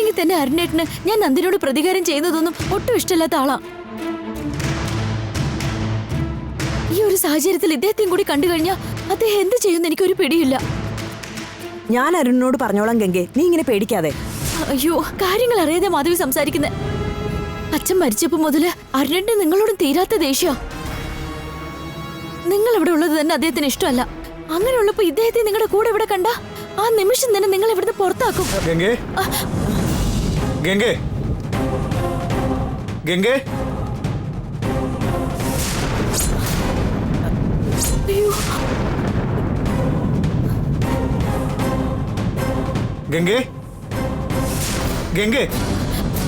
അല്ലെങ്കിൽ തന്നെ അരുണേട്ടന് ഞാൻ നന്ദിനിയോട് പ്രതികാരം ചെയ്യുന്നതൊന്നും ഒട്ടും ഇഷ്ടമില്ലാത്ത ആളാ. ഈ ഒരു സാഹചര്യത്തിൽ ഇദ്ദേഹത്തെയും കൂടി കണ്ടു കഴിഞ്ഞാൽ അദ്ദേഹം എന്ത് ചെയ്യുമെന്ന് എനിക്കൊരു പിടിയില്ല. ഞാൻ അരുണിനോട് പറഞ്ഞോളാം ഗംഗെ, നീ ഇങ്ങനെ പേടിക്കാതെ. അയ്യോ, കാര്യങ്ങൾ അറിയാതെ മാധവി സംസാരിക്കുന്നത്. അച്ഛൻ മരിച്ചപ്പോ മുതല് അരുണേട്ടന് നിങ്ങളോടും തീരാത്ത ദേഷ്യ. നിങ്ങൾ ഇവിടെ ഉള്ളത് തന്നെ അദ്ദേഹത്തിന് ഇഷ്ടമല്ല. അങ്ങനെയുള്ളപ്പോ ഇദ്ദേഹത്തെ നിങ്ങളുടെ കൂടെ ഇവിടെ കണ്ട ആ നിമിഷം തന്നെ നിങ്ങൾ ഇവിടുന്ന് പുറത്താക്കും. ഗംഗേ, ഗംഗേ, ഗംഗേ. അയ്യോ, ഗംഗേ, ഗംഗേ.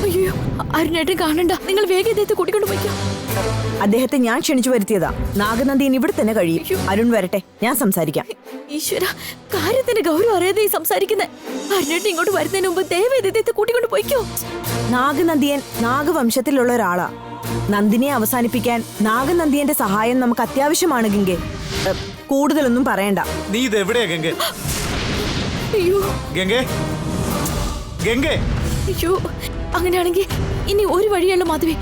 അയ്യോ, അരുണേട്ടൻ കാണണ്ട. നിങ്ങൾ വേഗം ഇദ്ദേഹത്തെ കൂട്ടിക്കൊണ്ട് പോയിക്കോ. അദ്ദേഹത്തെ ഞാൻ ക്ഷണിച്ചു വരുത്തിയതാ. നാഗനന്ദിയൻ ഇവിടെ തന്നെ കഴിയും. അരുൺ വരട്ടെ, ഞാൻ സംസാരിക്കാം. ഈശ്വര, കാര്യത്തിന്റെ ഗൗരവം അറിയാതെ സംസാരിക്കുന്നേ. അരുണേട്ടൻ ഇങ്ങോട്ട് വരുന്നതിന് മുമ്പ് ദയവേദി ഇദ്ദേഹത്തെ കൂട്ടിക്കൊണ്ട് പോയിക്കോ. നാഗനന്ദിയൻ നാഗവംശത്തിലുള്ള ഒരാളാ. നന്ദിനിയെ അവസാനിപ്പിക്കാൻ നാഗനന്ദിയന്റെ സഹായം നമുക്ക് അത്യാവശ്യമാണ് ഗംഗെ. കൂടുതലൊന്നും പറയണ്ട. നീ ഇത് എവിടെയാ ഗംഗേ? അയ്യോ, ഗംഗേ, ഗംഗേ. അയ്യോ, അങ്ങനെയാണെങ്കിൽ ഇനി ഒരു വഴിയുള്ള മാധവി.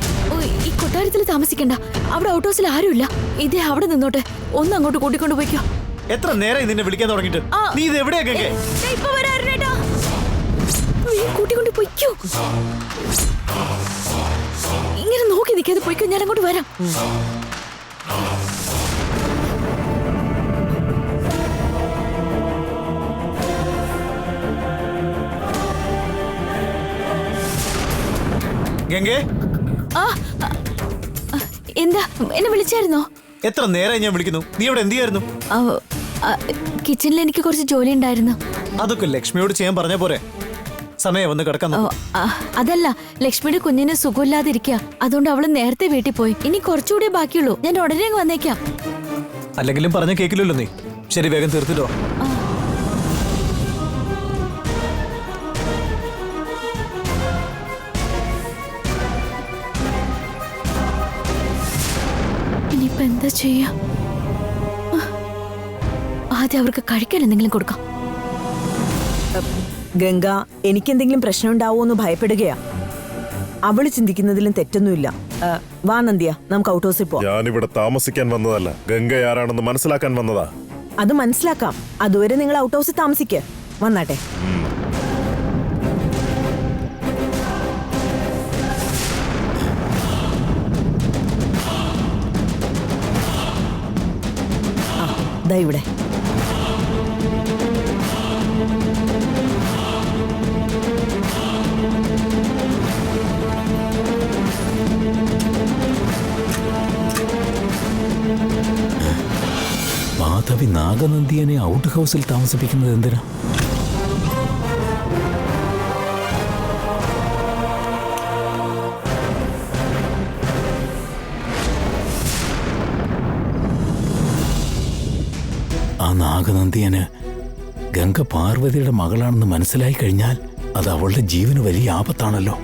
ഈ കൊട്ടാരത്തിൽ താമസിക്കണ്ട. അവിടെ ഔട്ട് ഹൗസിൽ ആരുമില്ല. ഇതേ അവിടെ നിന്നോട്ടെ. ഒന്ന് അങ്ങോട്ട് കൂട്ടിക്കൊണ്ട് പോയിക്കോ. എത്ര നേരം നിന്നെ വിളിക്കാൻ തുടങ്ങിട്ട്? നീ ഇത് എവിടെയാ ഗംഗേ? ഇപ്പൊ വരാം അരുണേട്ടാ. കൂട്ടിക്കൊണ്ട് പോയിക്കോ. ഇങ്ങനെ നോക്കി നിൽക്കാതെ പോയിക്കോ. ഞാൻ അങ്ങോട്ട് വരാം. ഗംഗേ, എന്താ, എന്നെ വിളിച്ചായിരുന്നോ? എത്ര നേരമായി ഞാൻ വിളിക്കുന്നു. നീ ഇവിടെ എന്ത് ചെയ്യായിരുന്നു? കിച്ചണിൽ എനിക്ക് കുറച്ച് ജോലി ഉണ്ടായിരുന്നു. അതൊക്കെ ലക്ഷ്മിയോട് ചെയ്യാൻ പറഞ്ഞ പോരെ. സമയം വന്ന് കിടക്കാൻ. അതല്ല, ലക്ഷ്മിയുടെ കുഞ്ഞിന് സുഖമില്ലാതിരിക്കുക. അതുകൊണ്ട് അവള് നേരത്തെ വീട്ടിൽ പോയി. ഇനി കുറച്ചുകൂടെ ബാക്കിയുള്ളൂ. ഞാൻ ഉടനെ അങ്ങ് വന്നേക്കാം. അല്ലെങ്കിലും പറഞ്ഞ കേക്കില്ലല്ലോ നീ. ശരി, വേഗം തീർത്തിട്ടോ. ഇനിയിപ്പോ എന്താ ചെയ്യാ? ആദ്യം അവർക്ക് കഴിക്കാൻ എന്തെങ്കിലും കൊടുക്കാം. ഗംഗ, എനിക്കെന്തെങ്കിലും പ്രശ്നം ഉണ്ടാവുമെന്ന് ഭയപ്പെടുകയാ. അവള് ചിന്തിക്കുന്നതിലും തെറ്റൊന്നുമില്ല. വാ നന്ദിയ, നമുക്ക് ഔട്ട് ഹൗസിൽ പോവാം. ഞാനിവിടെ താമസിക്കാൻ വന്നതല്ല, ഗംഗ ആരാണെന്ന് മനസ്സിലാക്കാൻ വന്നതാ. അത് മനസ്സിലാക്കാം. അതുവരെ നിങ്ങൾ ഔട്ട് ഹൗസിൽ താമസിക്ക്. വന്നാട്ടെ. ദാ ഇവിടെ. മാധവി നാഗനന്ദിയനെ ഔട്ട് ഹൗസിൽ താമസിപ്പിക്കുന്നത് എന്തിനാ? ആ നാഗനന്ദിയന് ഗംഗ പാർവതിയുടെ മകളാണെന്ന് മനസ്സിലായി കഴിഞ്ഞാൽ അത് അവളുടെ ജീവന് വലിയ ആപത്താണല്ലോ.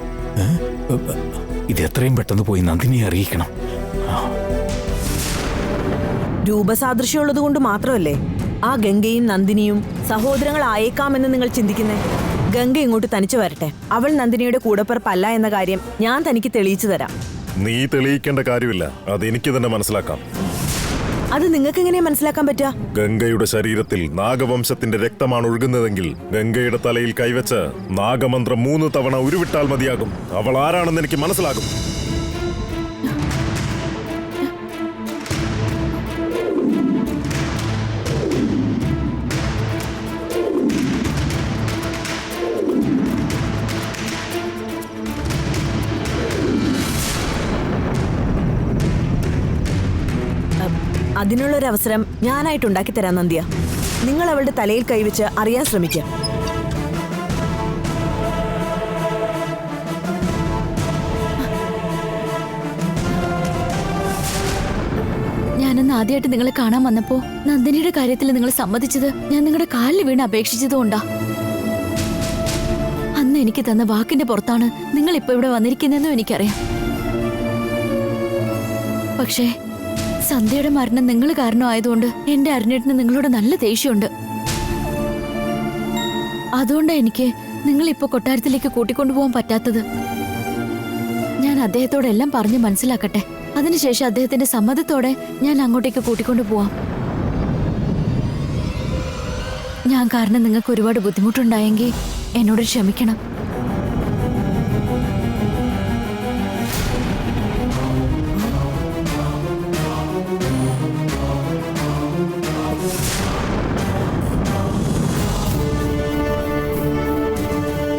ഇത് എത്രയും പെട്ടെന്ന് പോയി നന്ദിനിയെ അറിയിക്കണം. രൂപസാദൃശ്യമുള്ളത് കൊണ്ട് മാത്രമല്ലേ ആ ഗംഗയും നന്ദിനിയും സഹോദരങ്ങളായേക്കാമെന്ന് നിങ്ങൾ ചിന്തിക്കുന്നേ? ഗംഗ ഇങ്ങോട്ട് തനിച്ചു വരട്ടെ. അവൾ നന്ദിനിയുടെ കൂടപ്പിറപ്പല്ല എന്ന കാര്യം ഞാൻ തനിക്ക് തെളിയിച്ചു തരാം. നീ തെളിയിക്കേണ്ട കാര്യമില്ല, അതെനിക്ക് തന്നെ മനസ്സിലാക്കാം. അത് നിങ്ങൾക്ക് എങ്ങനെ മനസ്സിലാക്കാൻ പറ്റുക? ഗംഗയുടെ ശരീരത്തിൽ നാഗവംശത്തിന്റെ രക്തമാണ് ഒഴുകുന്നതെങ്കിൽ ഗംഗയുടെ തലയിൽ കൈവച്ച് നാഗമന്ത്രം 3 തവണ ഉരുവിട്ടാൽ മതിയാകും. അവൾ ആരാണെന്ന് എനിക്ക് മനസ്സിലാകും. അതിനുള്ളൊരവസരം ഞാനായിട്ടുണ്ടാക്കി തരാം നന്ദിയ. നിങ്ങൾ അവളുടെ തലയിൽ കൈവച്ച് അറിയാൻ ശ്രമിക്കുക. ഞാനന്ന് ആദ്യമായിട്ട് നിങ്ങളെ കാണാൻ വന്നപ്പോ നന്ദിനിയുടെ കാര്യത്തിൽ നിങ്ങൾ സമ്മതിച്ചത് ഞാൻ നിങ്ങളുടെ കാലിൽ വീണ് അപേക്ഷിച്ചതുകൊണ്ടാ. അന്ന് എനിക്ക് തന്ന വാക്കിന്റെ പുറത്താണ് നിങ്ങൾ ഇപ്പൊ ഇവിടെ വന്നിരിക്കുന്നതെന്നും എനിക്കറിയാം. പക്ഷേ സന്ധ്യയുടെ മരണം നിങ്ങൾ കാരണമായതുകൊണ്ട് എന്റെ അരുണേട്ടന് നിങ്ങളോട് നല്ല ദേഷ്യമുണ്ട്. അതുകൊണ്ടാ എനിക്ക് നിങ്ങൾ ഇപ്പൊ കൊട്ടാരത്തിലേക്ക് കൂട്ടിക്കൊണ്ടുപോകാൻ പറ്റാത്തത്? ഞാൻ അദ്ദേഹത്തോടെല്ലാം പറഞ്ഞ് മനസ്സിലാക്കട്ടെ. അതിനുശേഷം അദ്ദേഹത്തിന്റെ സമ്മതത്തോടെ ഞാൻ അങ്ങോട്ടേക്ക് കൂട്ടിക്കൊണ്ടു പോവാം. ഞാൻ കാരണം നിങ്ങൾക്ക് ഒരുപാട് ബുദ്ധിമുട്ടുണ്ടായെങ്കിൽ എന്നോട് ക്ഷമിക്കണം.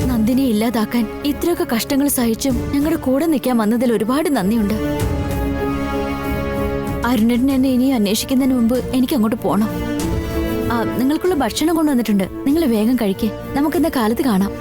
നന്ദിനെ ഇല്ലാതാക്കാൻ ഇത്രയൊക്കെ കഷ്ടങ്ങൾ സഹിച്ചും ഞങ്ങളുടെ കൂടെ നിൽക്കാൻ വന്നതിൽ ഒരുപാട് നന്ദിയുണ്ട്. അരുണേട്ടൻ എന്നെ ഇനി അന്വേഷിക്കുന്നതിന് മുമ്പ് എനിക്ക് അങ്ങോട്ട് പോണം. നിങ്ങൾക്കുള്ള ഭക്ഷണം കൊണ്ടുവന്നിട്ടുണ്ട്. നിങ്ങൾ വേഗം കഴിക്കേ. നമുക്കിന്ന കാലത്ത് കാണാം.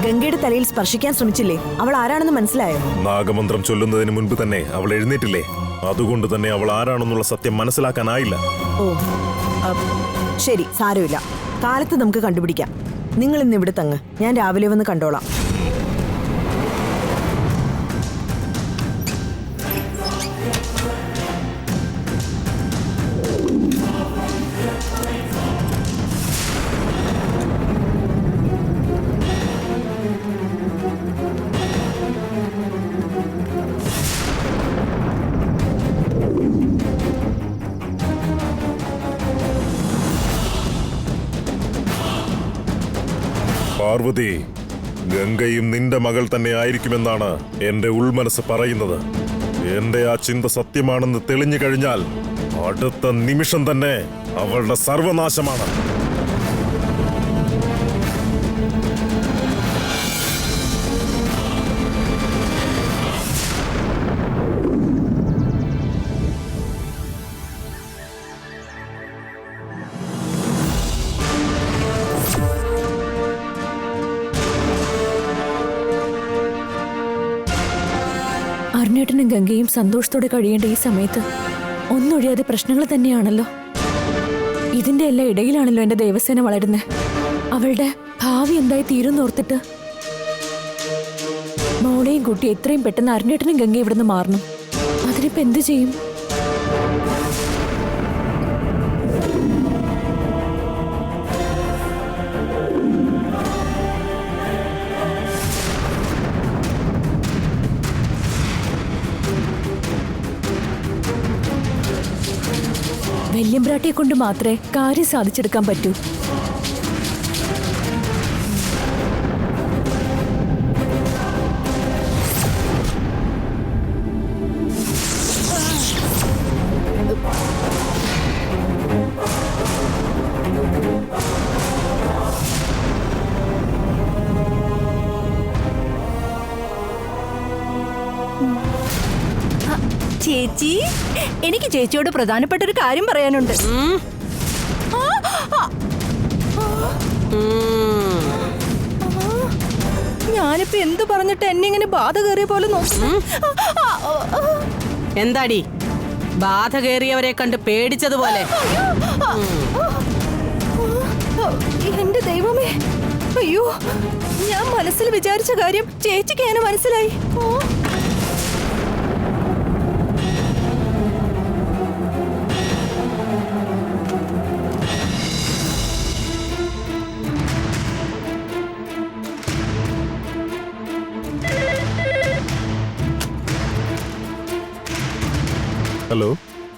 ഗംഗയുടെ തലയിൽ സ്പർശിക്കാൻ ശ്രമിച്ചില്ലേ? അവൾ ആരാണെന്ന് മനസ്സിലായോ? നാഗമന്ത്രം ചൊല്ലുന്നതിന് മുൻപ് തന്നെ അവൾ എഴുന്നേറ്റില്ലേ? അതുകൊണ്ട് തന്നെ അവൾ ആരാണെന്നുള്ള സത്യം മനസ്സിലാക്കാനായില്ല. ഓ ശരി, സാരമില്ല. കാലത്ത് നമുക്ക് കണ്ടുപിടിക്കാം. നിങ്ങൾ ഇന്ന് ഇവിടെ തങ്ങ്, ഞാൻ രാവിലെ വന്ന് കണ്ടോളാം. പാർവതി, ഗംഗയും നിന്റെ മകൾ തന്നെ ആയിരിക്കുമെന്നാണ് എന്റെ ഉൾമനസ് പറയുന്നത്. എന്റെ ആ ചിന്ത സത്യമാണെന്ന് തെളിഞ്ഞു കഴിഞ്ഞാൽ അടുത്ത നിമിഷം തന്നെ അവളുടെ സർവനാശമാണ്. അരുണേട്ടനും ഗംഗയും സന്തോഷത്തോടെ കഴിയേണ്ട ഈ സമയത്ത് ഒന്നൊഴിയാതെ പ്രശ്നങ്ങൾ തന്നെയാണല്ലോ. ഇതിന്റെ എല്ലാം ഇടയിലാണല്ലോ എന്റെ ദേവസേന വളരുന്നത്. അവളുടെ ഭാവി എന്തായി തീരുന്നോർത്തിട്ട് മോളെയും കുട്ടി എത്രയും പെട്ടെന്ന് അരുണേട്ടനും ഗംഗ ഇവിടുന്ന് മാറണം. അതിനിപ്പോ എന്ത് ചെയ്യും? വല്യമ്പ്രാട്ടിയെ കൊണ്ട് മാത്രമേ കാര്യം സാധിച്ചെടുക്കാൻ പറ്റൂ. ചേച്ചി, എനിക്ക് ചേച്ചിയോട് പ്രധാനപ്പെട്ട ഒരു കാര്യം പറയാനുണ്ട്. ഞാനിപ്പോ എന്ത് പറഞ്ഞിട്ട് എന്നെ ഇങ്ങനെ ബാധ കയറിയ പോലെ നോക്കുന്നു? എന്താടി ബാധ കയറിയവരെ കണ്ട് പേടിച്ചതുപോലെ? എന്റെ ദൈവമേ, അയ്യോ, ഞാൻ മനസ്സിൽ വിചാരിച്ച കാര്യം ചേച്ചിക്ക് എങ്ങനെ മനസ്സിലായി? ഹലോ.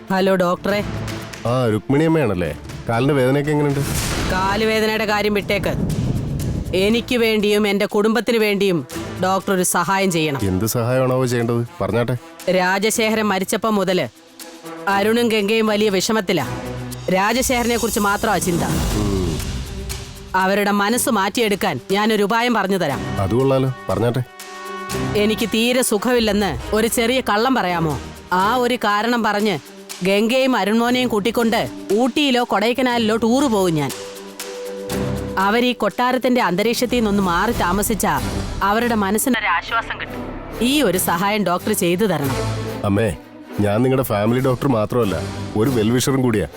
ഹലോ ഡോക്ടറെ. ആ, രുക്മിണിയമ്മയാണല്ലേ? കാലിന്റെ വേദനയൊക്കെ എങ്ങനെയുണ്ട്? കാലുവേദനയുടെ കാര്യം വിട്ടേക്ക്. എനിക്ക് വേണ്ടിയും എന്റെ കുടുംബത്തിന് വേണ്ടിയും ഡോക്ടർ ഒരു സഹായം ചെയ്യണം. എന്ത് സഹായമാണോ ചെയ്യേണ്ടത്? പറഞ്ഞാട്ടെ. രാജശേഖരൻ മരിച്ചപ്പോ മുതല് അരുണും ഗംഗയും വലിയ വിഷമത്തിലാ. രാജശേഖരനെ കുറിച്ച് മാത്രമാ ചിന്ത. അവരുടെ മനസ്സ് മാറ്റിയെടുക്കാൻ ഞാനൊരു ഉപായം പറഞ്ഞു തരാം. അത് കൊള്ളാലോ, പറഞ്ഞാട്ടെ. എനിക്ക് തീരെ സുഖമില്ലെന്ന് ഒരു ചെറിയ കള്ളം പറയാമോ? ആ ഒരു കാരണം പറഞ്ഞ് ഗംഗയും അരുൺമോനെയും കൂട്ടിക്കൊണ്ട് ഊട്ടിയിലോ കൊടൈക്കനാലിലോ ടൂറ് പോകും ഞാൻ. അവർ ഈ കൊട്ടാരത്തിന്റെ അന്തരീക്ഷത്തിൽ നിന്നൊന്ന് മാറി താമസിച്ചാ അവരുടെ മനസ്സിനൊരു ആശ്വാസം കിട്ടും. ഈ ഒരു സഹായം ഡോക്ടർ ചെയ്തു തരണം. അമ്മേ, ഞാൻ നിങ്ങളുടെ ഫാമിലി ഡോക്ടർ മാത്രമല്ല, ഒരു വെൽവിഷറും കൂടിയാ.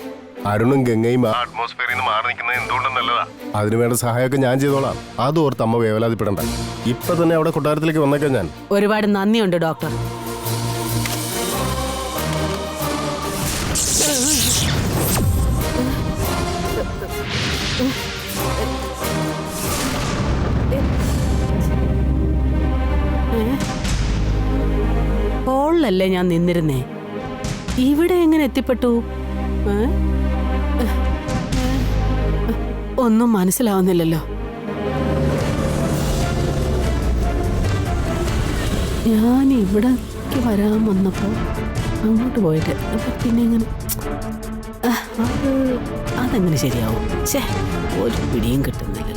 അരുണും ഗംഗയും അറ്റ്മോസ്ഫിയറിൽ നിന്ന് മാറി നിൽക്കുന്നത് എന്തുകൊണ്ടും നല്ലതാ. അതിനു വേണ്ട സഹായമൊക്കെ ഞാൻ ചെയ്തോളാം. അത് ഓർത്ത് അമ്മ വേവലാതിപ്പെടണ്ട. ഇപ്പൊ തന്നെ അവിടെ കൊട്ടാരത്തിലേക്ക് വന്നേക്കാം ഞാൻ. ഒരുപാട് നന്ദിയുണ്ട് ഡോക്ടർ. ഹോളിലല്ലേ ഞാൻ നിന്നിരുന്നേ, ഇവിടെ എങ്ങനെ എത്തിപ്പെട്ടു? ഒന്നും മനസ്സിലാവുന്നില്ലല്ലോ. ഞാൻ ഇവിടേക്ക് വരാൻ വന്നപ്പോ അങ്ങോട്ട് പോയിട്ട് പിന്നെ എങ്ങനെ അതെങ്ങനെ ശരിയാവും? ഛേ, ഒരു പിടിയും കിട്ടുന്നില്ലല്ലോ.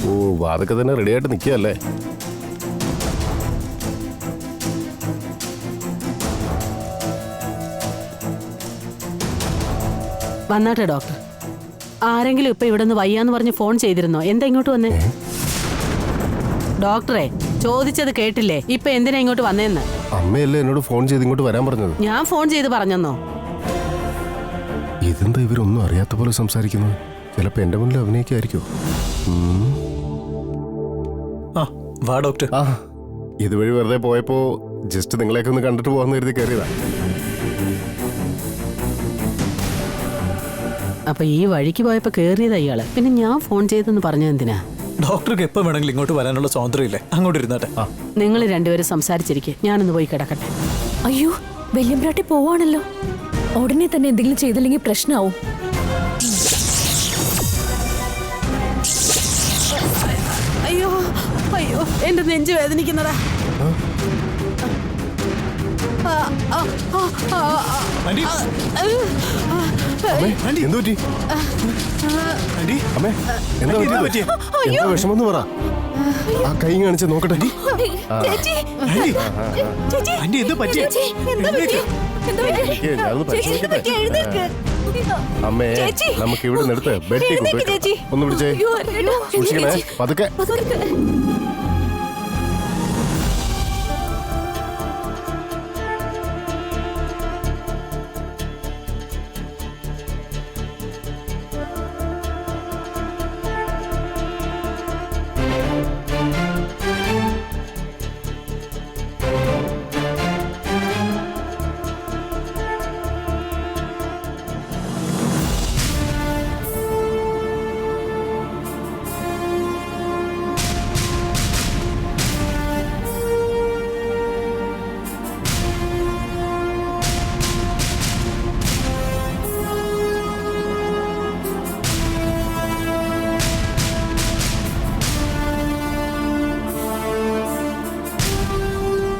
ഓ, അതൊക്കെ തന്നെ റെഡി ആയിട്ട് നിൽക്കുകയല്ലേ? വന്നാട്ടെ ഡോക്ടർ. ആരെങ്കിലും ഇപ്പൊ ഇവിടെ നിന്ന് വയ്യാന്ന് പറഞ്ഞ് ഫോൺ ചെയ്തിരുന്നോ? എന്താ ഇങ്ങോട്ട് വന്നേ? ഡോക്ടറെ, ചോദിച്ചത് കേട്ടില്ലേ? ഇപ്പൊ എന്തിനാ ഇങ്ങോട്ട് വന്നേന്ന്? അമ്മയല്ലേ എന്നോട് ഫോൺ ചെയ്ത് ഇങ്ങോട്ട് വരാൻ പറഞ്ഞത്. ഞാൻ ഫോൺ ചെയ്ത് പറഞ്ഞെന്നോ? ഇതെന്താ ഇവരൊന്നും അറിയാത്ത പോലെ സംസാരിക്കുന്നത്? ചിലപ്പോ എന്റെ മുന്നിൽ അഭിനയിക്കായിരിക്കോ? ആ വാ ഡോക്ടർ. ആ, ഇതുവഴി വെറുതെ പോയപ്പോ ജസ്റ്റ് നിങ്ങളെയൊക്കെ ഒന്ന് കണ്ടിട്ട് പോകാന്ന് കരുതി കയറിയതാ. അപ്പൊ ഈ വഴിക്ക് പോയപ്പോ കേറിയതാ ഇയാള്. പിന്നെ ഞാൻ ഫോൺ ചെയ്തെന്ന് പറഞ്ഞത് എന്തിനാ? ഡോക്ടർക്ക് എപ്പോൾ വേണമെങ്കിലും ഇങ്ങോട്ട് വരാനുള്ള സ്വാതന്ത്ര്യം ഇല്ലേ? അങ്ങോട്ട് ഇരുന്നാട്ടെ. നിങ്ങൾ രണ്ടുപേരും സംസാരിച്ചിരിക്കെ, ഞാനൊന്ന് പോയി കിടക്കട്ടെ. അയ്യോ, വല്യമ്പ്രാട്ടി പോവാണല്ലോ. ഉടനെ തന്നെ എന്തെങ്കിലും ചെയ്തില്ലെങ്കിൽ പ്രശ്നമാവും. അയ്യോ അയ്യോ, എന്റെ നെഞ്ച് വേദനിക്കുന്നതാ. ആന്റി, അമ്മേ, എന്ത് പറ്റി? ആന്റി, അമ്മേ, എന്താ എന്താ പറ്റിയത്? പറ്റിയെ? എന്താ വിഷമെന്ന് പറ. ആ കൈ കാണിച്ച് നോക്കട്ടെ. ആന്റി, ആന്റി എന്താ പറ്റിയെ? എഴുന്നേക്ക്. ഞാനൊന്ന് പരിശോധിക്കട്ടെ. അമ്മേ, നമുക്ക് ഇവിടെ നിർത്ത് ബെഡിൽ കൊണ്ടുപോയി ഒന്ന് പിടിച്ചേ. സൂക്ഷിക്കണേ, പതുക്കെ.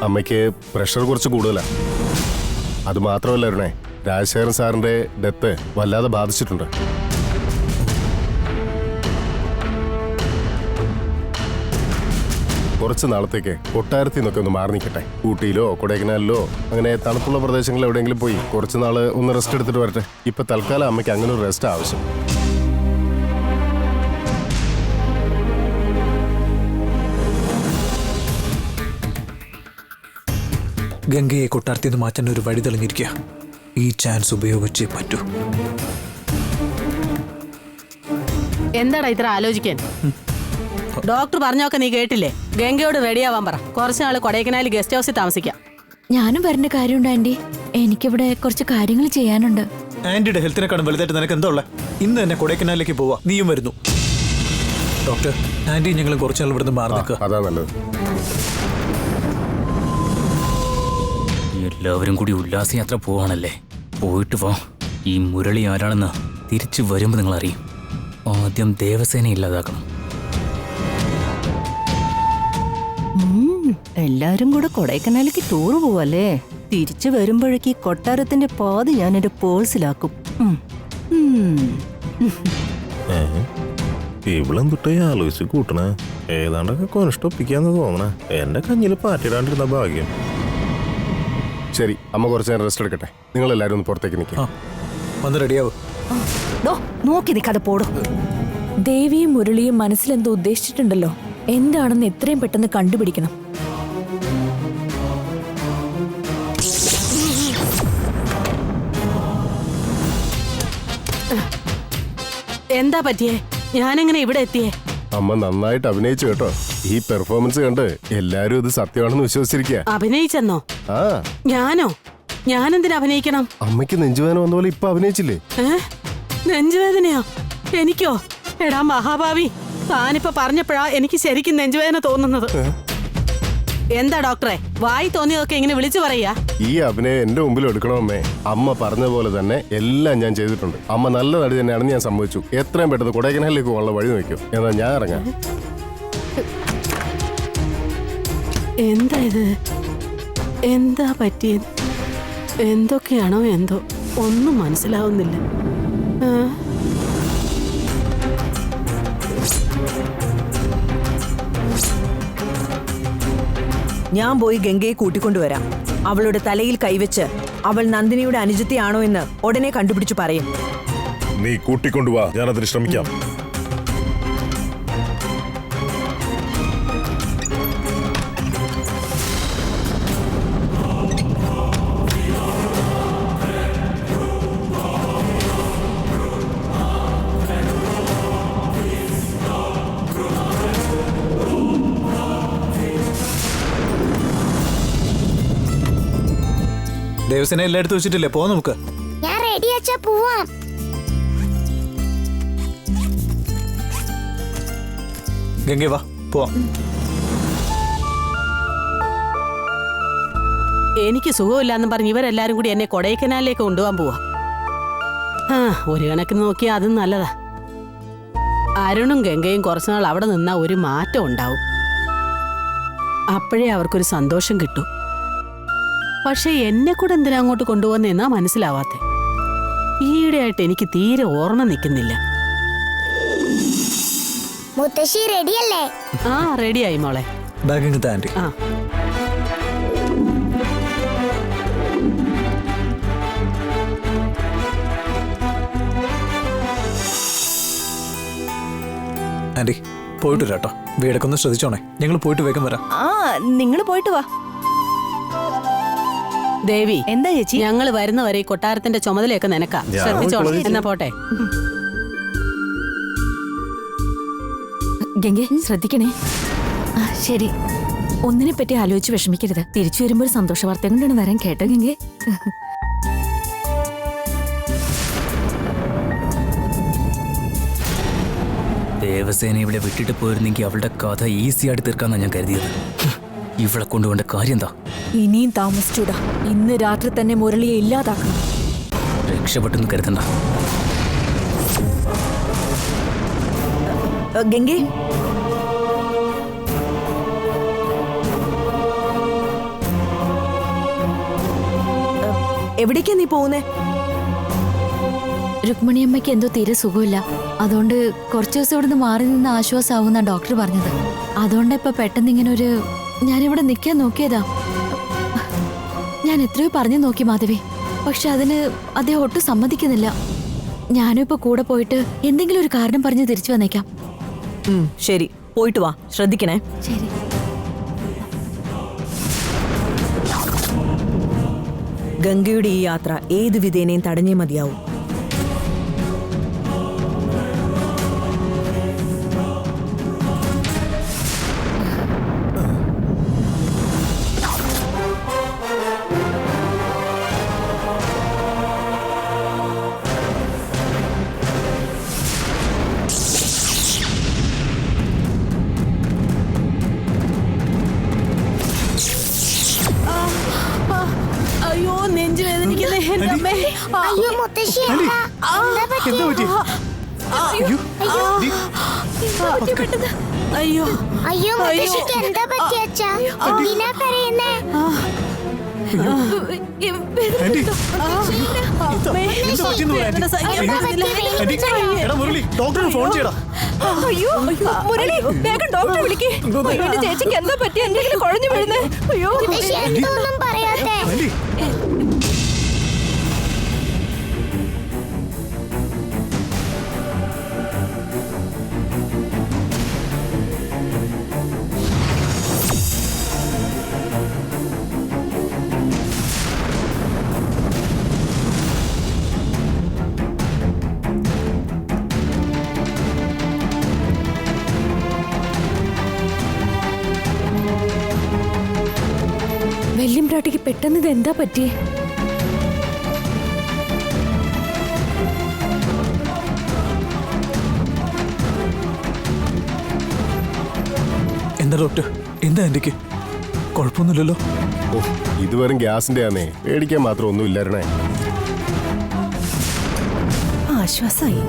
അമ്മയ്ക്ക് പ്രഷർ കുറച്ച് കൂടുതലാണ്. അത് മാത്രമല്ല അരുണേ, രാജശേഖരൻ സാറിന്റെ ഡെത്ത് വല്ലാതെ ബാധിച്ചിട്ടുണ്ട്. കുറച്ച് നാളത്തേക്ക് കൊട്ടാരത്തിൽ നിന്നൊക്കെ ഒന്ന് മാറി നിൽക്കട്ടെ. ഊട്ടിയിലോ കൊടൈക്കനാലിലോ അങ്ങനെ തണുപ്പുള്ള പ്രദേശങ്ങളിൽ എവിടെയെങ്കിലും പോയി കുറച്ച് നാള് ഒന്ന് റെസ്റ്റ് എടുത്തിട്ട് വരട്ടെ. ഇപ്പൊ തൽക്കാലം അമ്മയ്ക്ക് അങ്ങനെ ഒരു റെസ്റ്റ് ആവശ്യം. ഗംഗയെ കൊട്ടാരത്തിൽ നിന്ന് മാറ്റാൻ ഒരു വഴി തെളിഞ്ഞിരിക്കുക. ഈ ചാൻസ് ഉപയോഗിച്ചേ പറ്റൂ. എന്താടാ ഇത്ര ആലോചിക്കാൻ? ഡോക്ടർ പറഞ്ഞൊക്കെ നീ കേട്ടില്ലേ? ഗംഗയോട് റെഡിയാവാൻ പറ. കുറച്ച് നാള് കൊടൈക്കനാലിൽ ഗസ്റ്റ് ഹൗസിൽ താമസിക്കാം. ഞാനും വരേണ്ട കാര്യമുണ്ട് ആന്റി. എനിക്കിവിടെ കുറച്ച് കാര്യങ്ങൾ ചെയ്യാനുണ്ട്. ആന്റിയുടെ ഹെൽത്തിനെക്കാളും വലുതായിട്ട് നിനക്ക് എന്താ ഉള്ളത്? ഇന്ന് തന്നെ കൊടൈക്കനാലിലേക്ക് പോവാ. നീയും വരുന്നു. ഡോക്ടർ, ആന്റി ഞങ്ങൾ കുറച്ചാൾ ഇവിടുന്ന് മാറി നിൽക്കുക. അതാ നല്ലത്. എല്ലാവരും കൂടി ഉല്ലാസയാത്ര പോവാണല്ലേ? പോയിട്ട് വാ. ഈ മുരളി ആരാണെന്ന് തിരിച്ചു വരുമ്പോൾ നിങ്ങൾ അറിയും. ആദ്യം ദേവസേന ഇല്ലാതാക്കണം. എല്ലാരും കൂടെ കൊടൈക്കനാലിലേക്ക് ടൂറ് പോവല്ലേ? തിരിച്ചു വരുമ്പോഴേക്ക് കൊട്ടാരത്തിന്റെ പാതി ഞാൻ എന്റെ പേഴ്സിലാക്കും. ഇവളും തൊട്ടേ ആലോചിച്ച് കൂട്ടണേ. ഏതാണ്ടൊക്കെ കൊനിഷ്ടൊപ്പിക്കാന്ന് തോന്നണേ. എന്റെ കഞ്ഞിൽ പാറ്റിടാണ്ടിരുന്ന ഭാഗ്യം. ശരി, അമ്മ കുറച്ച് നേരം റെസ്റ്റ് എടുക്കട്ടെ. നിങ്ങൾ എല്ലാവരും ഒന്ന് പുറത്തേക്ക് നിൽക്കാം. വന്ന് റെഡിയാവും. നോക്കി നിൽക്കാതെ പോടും. ദേവിയും മുരളിയും മനസ്സിലെന്തോ ഉദ്ദേശിച്ചിട്ടുണ്ടല്ലോ. എന്താണെന്ന് എത്രയും പെട്ടെന്ന് കണ്ടുപിടിക്കണം. എന്താ പറ്റിയേ? ഞാനെങ്ങനെ ഇവിടെ എത്തിയേ? അമ്മ നന്നായിട്ട് അഭിനയിച്ചു കേട്ടോ. ഈ പെർഫോമൻസ് കണ്ട് എല്ലാരും ഇത് സത്യമാണെന്ന് വിശ്വസിച്ചിരിക്കുക. അഭിനയിച്ചെന്നോ? ആ ഞാനോ? ഞാനെന്തിനാ അഭിനയിക്കണം? അമ്മയ്ക്ക് നെഞ്ചുവേദന വന്ന പോലെ ഇപ്പൊ അഭിനയിച്ചില്ലേ? നെഞ്ചുവേദനയോ? എനിക്കോ? എടാ മഹാഭാവി, താനിപ്പോ പറഞ്ഞപ്പോഴാ എനിക്ക് ശരിക്കും നെഞ്ചുവേദന തോന്നുന്നത്. എന്താ ഡോക്ടറെ, വായി തോന്നിയതൊക്കെ ഇങ്ങനെ വിളിച്ചു പറയാ? ഈ അഭിനയം എന്റെ മുമ്പിൽ എടുക്കണമേ. അമ്മ പറഞ്ഞ പോലെ തന്നെ എല്ലാം ഞാൻ ചെയ്തിട്ടുണ്ട്. അമ്മ നല്ല നടി തന്നെയാണെന്ന് ഞാൻ സമ്മതിച്ചു. എത്രയും പെട്ടെന്ന് കൊടൈക്കനാലിലേക്ക് പോകാനുള്ള വഴി നോക്കും. എന്നാ ഞാൻ ഇറങ്ങാം. എന്താ ഇത്? എന്താ പറ്റിയത്? എന്തൊക്കെയാണോ എന്തോ, ഒന്നും മനസ്സിലാവുന്നില്ല. ഞാൻ പോയി ഗംഗയെ കൂട്ടിക്കൊണ്ടുവരാം. അവളുടെ തലയിൽ കൈവച്ച് അവൾ നന്ദിനിയുടെ അനുജത്തിയാണോ എന്ന് ഉടനെ കണ്ടുപിടിച്ചു പറയും. നീ കൂട്ടിക്കൊണ്ടുവാ, ഞാനതിന് ശ്രമിക്കാം. ദേവസേന എല്ലായിടത്തും വെച്ചിട്ടില്ലേ? പോ നമുക്ക്. ഞാൻ റെഡി ആച്ചാ പോവാം. ഗംഗേ വാ, പോവാം. എനിക്ക് സുഖമില്ലാന്ന് പറഞ്ഞ് ഇവരെല്ലാരും കൂടി എന്നെ കൊടൈക്കനാലിലേക്ക് കൊണ്ടുപോകാൻ പോവാ. ഒരു കണക്കിന് നോക്കിയാൽ അതും നല്ലതാ. അരുണും ഗംഗയും കുറച്ചുനാൾ അവിടെ നിന്നാ ഒരു മാറ്റം ഉണ്ടാവും. അപ്പോഴേ അവർക്കൊരു സന്തോഷം കിട്ടും. പക്ഷെ എന്നെ കൂടെ എന്തിനാ അങ്ങോട്ട് കൊണ്ടുപോകുന്നെന്നാ മനസ്സിലാവാത്തെ. ഈയിടെയായിട്ട് എനിക്ക് തീരെ ഓർമ്മ നിൽക്കുന്നില്ല. മുത്തശ്ശി റെഡിയല്ലേ? ആ, റെഡിയായി മോളെ. ബാഗിങ് താൻഡി. ആ, ആന്റി പോയിട്ട് വരാട്ടോ. വീടൊക്കെ ഒന്ന് ശ്രദ്ധിച്ചോണേ. ഞങ്ങൾ പോയിട്ട് വേഗം വരാം. ആ, നിങ്ങൾ പോയിട്ട് വാ. ദേവി, എന്താ ചേച്ചി? ഞങ്ങൾ വരുന്നവരെ ഈ കൊട്ടാരത്തിന്റെ ചുമതലയൊക്കെ നിനക്കാ. ശ്രദ്ധിച്ചോളൂ. എന്നാ പോട്ടെ. ഗംഗെ ശ്രദ്ധിക്കണേ. ശരി, ഒന്നിനെ പറ്റി ആലോചിച്ച് വിഷമിക്കരുത്. തിരിച്ചു വരുമ്പോൾ ഒരു സന്തോഷ വാർത്ത കൊണ്ടാണ് വരാൻ. കേട്ടോ ഗംഗെ? ദേവസേന ഇവിടെ വിട്ടിട്ട് പോയിരുന്നെങ്കിൽ അവളുടെ കഥ ഈസി ആയിട്ട് തീർക്കാന്നാ ഞാൻ കരുതിയത്. ഇവളെ കൊണ്ടുപോകേണ്ട കാര്യം എന്താ? ഇനിയും താമസിച്ചൂടാ. ഇന്ന് രാത്രി തന്നെ മുരളിയെ ഇല്ലാതാക്കണം. രക്ഷപ്പെട്ടെന്ന് കരുതണ്ട. ഗംഗേ, എവിടേക്കാ നീ പോകുന്നേ? രുക്മിണിയമ്മയ്ക്ക് എന്തോ തീരെ സുഖമില്ല. അതുകൊണ്ട് കുറച്ചു ദിവസം ഇവിടുന്ന് മാറി നിന്ന് ആശ്വാസമാവുന്ന ഡോക്ടർ പറഞ്ഞത്. അതുകൊണ്ട് ഇപ്പൊ പെട്ടെന്ന് ഇങ്ങനെ ഒരു ഞാനിവിടെ നിൽക്കാൻ നോക്കിയതാ. ഞാൻ എത്രയോ പറഞ്ഞു നോക്കി മാധവി, പക്ഷെ അതിന് അദ്ദേഹം ഒട്ടും സമ്മതിക്കുന്നില്ല. ഞാനും ഇപ്പൊ കൂടെ പോയിട്ട് എന്തെങ്കിലും ഒരു കാരണം പറഞ്ഞ് തിരിച്ചു വന്നേക്കാം. ശരി, പോയിട്ട് വാ. ശ്രദ്ധിക്കണേ. ശരി. ഗംഗയുടെ ഈ യാത്ര ഏത് വിധേനയും തടഞ്ഞേ മതിയാവും. അയ്യോ, നെഞ്ചു വേദനിക്കുന്നേ. എന്റെ അമ്മേ. അയ്യോ മുത്തശ്ശി, എന്താ പറ്റി? അയ്യോ, അയ്യോ മുത്തശ്ശിക്ക് എന്താ പറ്റി അച്ഛാ? എന്തിനാ കരയുന്നേ? ഡോക്ടറെ ഫോൺ ചെയ്യടാ. അയ്യോ മുരളി, വേഗം ഡോക്ടറെ വിളിക്കേ. എന്റെ ചേച്ചിക്ക് എന്താ പറ്റി? എന്തെങ്കിലും കുഴഞ്ഞു വീഴുന്നേ. അയ്യോ, മുത്തശ്ശി എന്തൊന്നും പറയാത്തെ? തമ്പുരാട്ടിക്ക് പെട്ടെന്ന് ഇത് എന്താ പറ്റിയേ? എന്താ ഡോക്ടർ, എന്താ ആന്റിക്ക്? കുഴപ്പമൊന്നുമില്ലല്ലോ? ഓ ഇതുവരെ ഗ്യാസിന്റെ ആന്നേ, പേടിക്കാൻ മാത്രം ഒന്നും ഇല്ലായിരുന്നേ. ആശ്വാസായി.